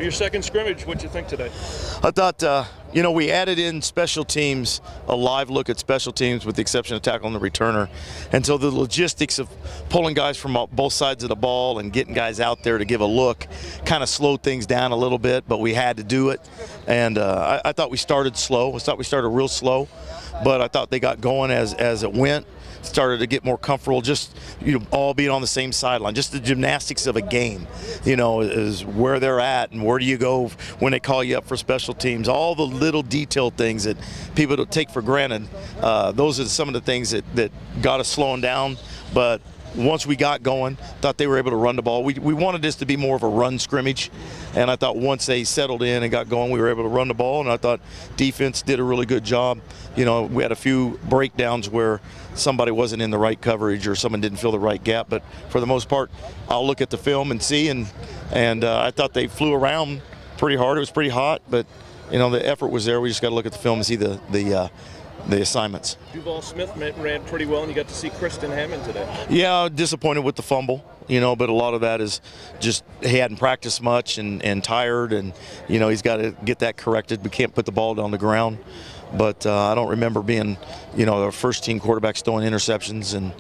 your second scrimmage. What'd you think today? I thought, we added in special teams, a live look at special teams with the exception of tackle and the returner. And so the logistics of pulling guys from both sides of the ball and getting guys out there to give a look kind of slowed things down a little bit, but we had to do it. And I thought we started slow. I thought we started real slow, but I thought they got going as it went. Started to get more comfortable, just all being on the same sideline. Just the gymnastics of a game, is where they're at and where do you go when they call you up for special teams. All the little detailed things that people don't take for granted. Those are some of the things that got us slowing down. But once we got going, thought they were able to run the ball. We wanted this to be more of a run scrimmage, and I thought once they settled in and got going, we were able to run the ball, and I thought defense did a really good job. We had a few breakdowns where somebody wasn't in the right coverage or someone didn't fill the right gap, but for the most part, I'll look at the film and see, and I thought they flew around pretty hard. It was pretty hot, but the effort was there. We just got to look at the film and see the assignments. Duval Smith ran pretty well, and you got to see Kristen Hammond today. Yeah, disappointed with the fumble, but a lot of that is just he hadn't practiced much and tired, and he's got to get that corrected. We can't put the ball on the ground. But I don't remember being, our first-team quarterbacks throwing interceptions, and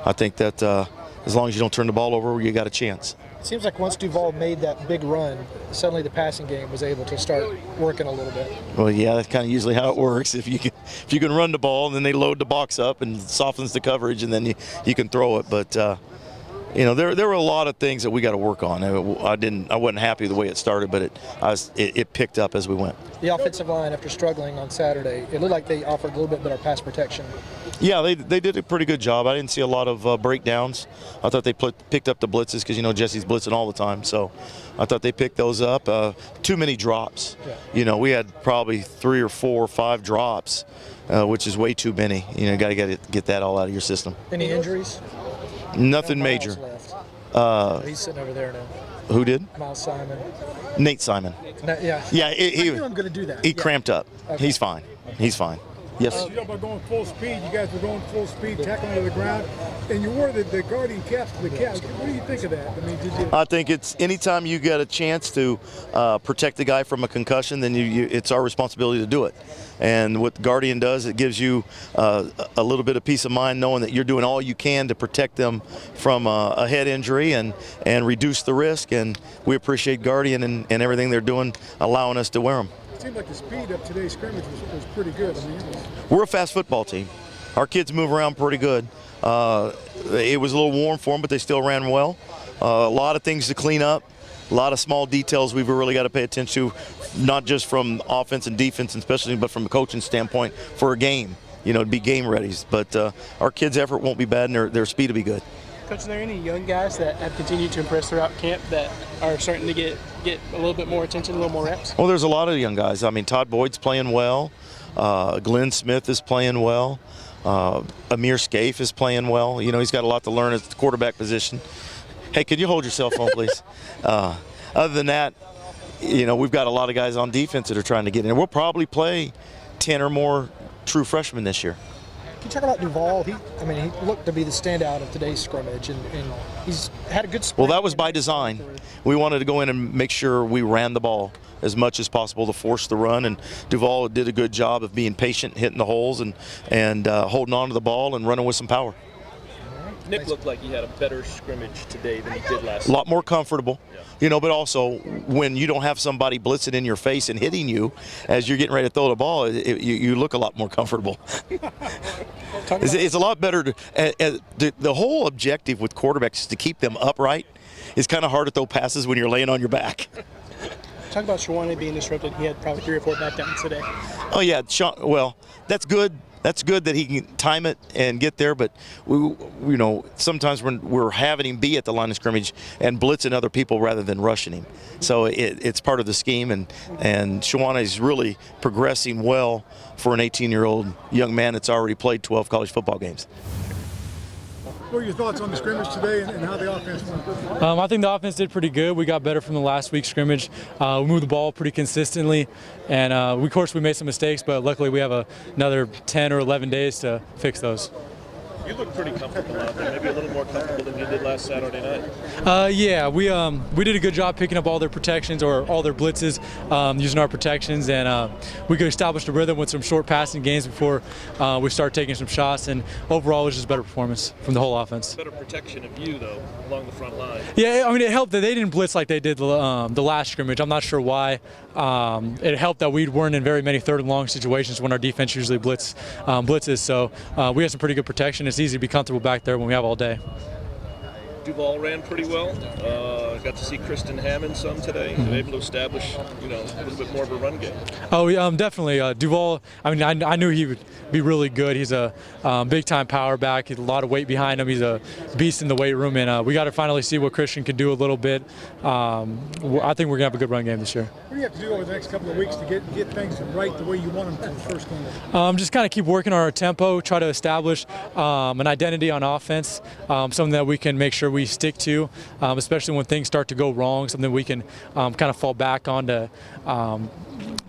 I think that as long as you don't turn the ball over, you got a chance. It seems like once Duval made that big run, suddenly the passing game was able to start working a little bit. Well, yeah, that's kind of usually how it works. If you can run the ball, and then they load the box up and softens the coverage, and then you can throw it. But there were a lot of things that we got to work on. I wasn't happy the way it started, but it picked up as we went. The offensive line, after struggling on Saturday, it looked like they offered a little bit better pass protection. Yeah, they did a pretty good job. I didn't see a lot of breakdowns. I thought they picked up the blitzes because Jesse's blitzing all the time. So I thought they picked those up. Too many drops. Yeah. We had probably 3 or 4 or 5 drops, which is way too many. Got to get that all out of your system. Any injuries? Nothing major. He's sitting over there now. Who did? Miles Simon. Nate Simon. Yeah. Yeah. I knew I'm going to do that. He cramped up. Okay. He's fine. He's fine. Yes. You talk about going full speed. You guys were going full speed, tackling to the ground, and you wore the guardian caps to the caps. What do you think of that? I mean, I think it's anytime you get a chance to protect the guy from a concussion, then it's our responsibility to do it. And what the guardian does, it gives you a little bit of peace of mind knowing that you're doing all you can to protect them from a head injury and reduce the risk. And we appreciate guardian and everything they're doing, allowing us to wear them. It seemed like the speed of today's scrimmage was pretty good. I mean, we're a fast football team. Our kids move around pretty good. It was a little warm for them, but they still ran well. A lot of things to clean up. A lot of small details we've really got to pay attention to, not just from offense and defense and specialty, but from a coaching standpoint for a game, to be game ready. But our kids' effort won't be bad, and their speed will be good. Coach, are there any young guys that have continued to impress throughout camp that are starting to get a little bit more attention, a little more reps? Well, there's a lot of young guys. I mean, Todd Boyd's playing well. Glenn Smith is playing well. Amir Scaife is playing well. He's got a lot to learn at the quarterback position. Hey, could you hold your cell phone, please? Other than that, we've got a lot of guys on defense that are trying to get in. We'll probably play 10 or more true freshmen this year. Can you talk about Duval? He looked to be the standout of today's scrimmage, and he's had a good spring. Well, that was by design. We wanted to go in and make sure we ran the ball as much as possible to force the run, and Duval did a good job of being patient, hitting the holes, and holding on to the ball and running with some power. Nick looked like he had a better scrimmage today than he did last night. A lot more comfortable, but also when you don't have somebody blitzing in your face and hitting you as you're getting ready to throw the ball, you look a lot more comfortable. It's a lot better. The whole objective with quarterbacks is to keep them upright. It's kind of hard to throw passes when you're laying on your back. Talk about Shawane being disrupted. He had probably 3 or 4 backdowns today. Oh, yeah. Well, that's good. That's good that he can time it and get there, but sometimes when we're having him be at the line of scrimmage and blitzing other people rather than rushing him. So it's part of the scheme, and Shawane is really progressing well for an 18-year-old young man that's already played 12 college football games. What were your thoughts on the scrimmage today and how the offense went? I think the offense did pretty good. We got better from the last week's scrimmage. We moved the ball pretty consistently, and of course we made some mistakes, but luckily we have another 10 or 11 days to fix those. You look pretty comfortable out there, maybe a little more comfortable than you did last Saturday night. Yeah, we did a good job picking up all their protections or all their blitzes, using our protections, and we could establish a rhythm with some short passing games before we start taking some shots. And overall, it was just better performance from the whole offense. Better protection of you though along the front line. Yeah, I mean it helped that they didn't blitz like they did the last scrimmage. I'm not sure why. It helped that we weren't in very many third and long situations when our defense usually blitzes. So we had some pretty good protection. It's easy to be comfortable back there when we have all day. Duval ran pretty well. Got to see Kristen Hammond some today. Able to establish, a little bit more of a run game. Oh, yeah, definitely. Duval, I mean, I knew he would be really good. He's a big-time power back. He's a lot of weight behind him. He's a beast in the weight room, and we got to finally see what Christian can do a little bit. I think we're going to have a good run game this year. What do you have to do over the next couple of weeks to get things right the way you want them to the first game? Just kind of keep working on our tempo, try to establish an identity on offense, something that we can make sure we stick to, especially when things start to go wrong, something we can kind of fall back on to kind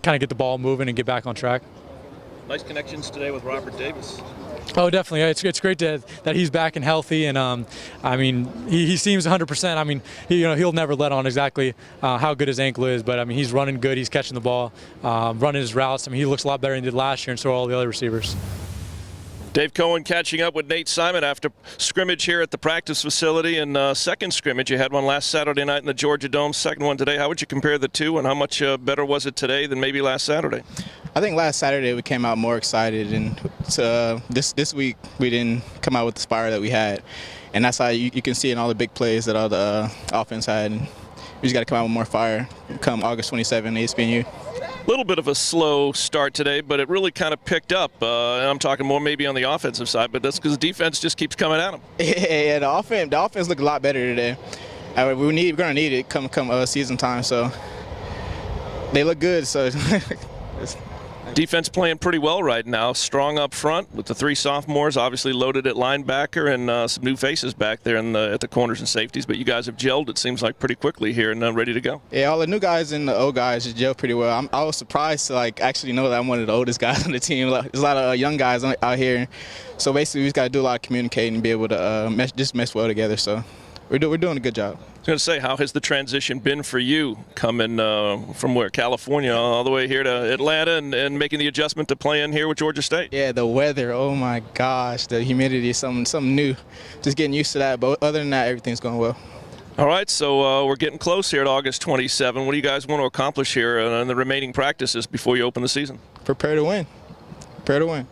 of get the ball moving and get back on track. Nice connections today with Robert Davis. Oh, definitely. It's great that he's back and healthy, and I mean he seems 100%. I mean he'll never let on exactly how good his ankle is, but I mean he's running good. He's catching the ball, running his routes. I mean he looks a lot better than he did last year, and so are all the other receivers. Dave Cohen catching up with Nate Simon after scrimmage here at the practice facility, and second scrimmage. You had one last Saturday night in the Georgia Dome, second one today. How would you compare the two, and how much better was it today than maybe last Saturday? I think last Saturday we came out more excited, and this week we didn't come out with the fire that we had, and that's how you can see in all the big plays that all the offense had. And we just got to come out with more fire come August 27, ESPNU. A little bit of a slow start today, but it really kind of picked up. And I'm talking more maybe on the offensive side, but that's because the defense just keeps coming at them. Yeah, the offense looked a lot better today. We're going to need it come season time, so they look good. So defense playing pretty well right now, strong up front with the three sophomores, obviously loaded at linebacker, and some new faces back there at the corners and safeties. But you guys have gelled, it seems like, pretty quickly here and ready to go. Yeah, all the new guys and the old guys just gel pretty well. I was surprised to actually know that I'm one of the oldest guys on the team. There's a lot of young guys out here, so basically we just got to do a lot of communicating and be able to mesh well together. So we're doing a good job. I was going to say, how has the transition been for you coming from where, California, all the way here to Atlanta and making the adjustment to playing here with Georgia State? Yeah, the weather, oh my gosh, the humidity, something new. Just getting used to that, but other than that, everything's going well. All right, so we're getting close here at August 27. What do you guys want to accomplish here in the remaining practices before you open the season? Prepare to win. Prepare to win.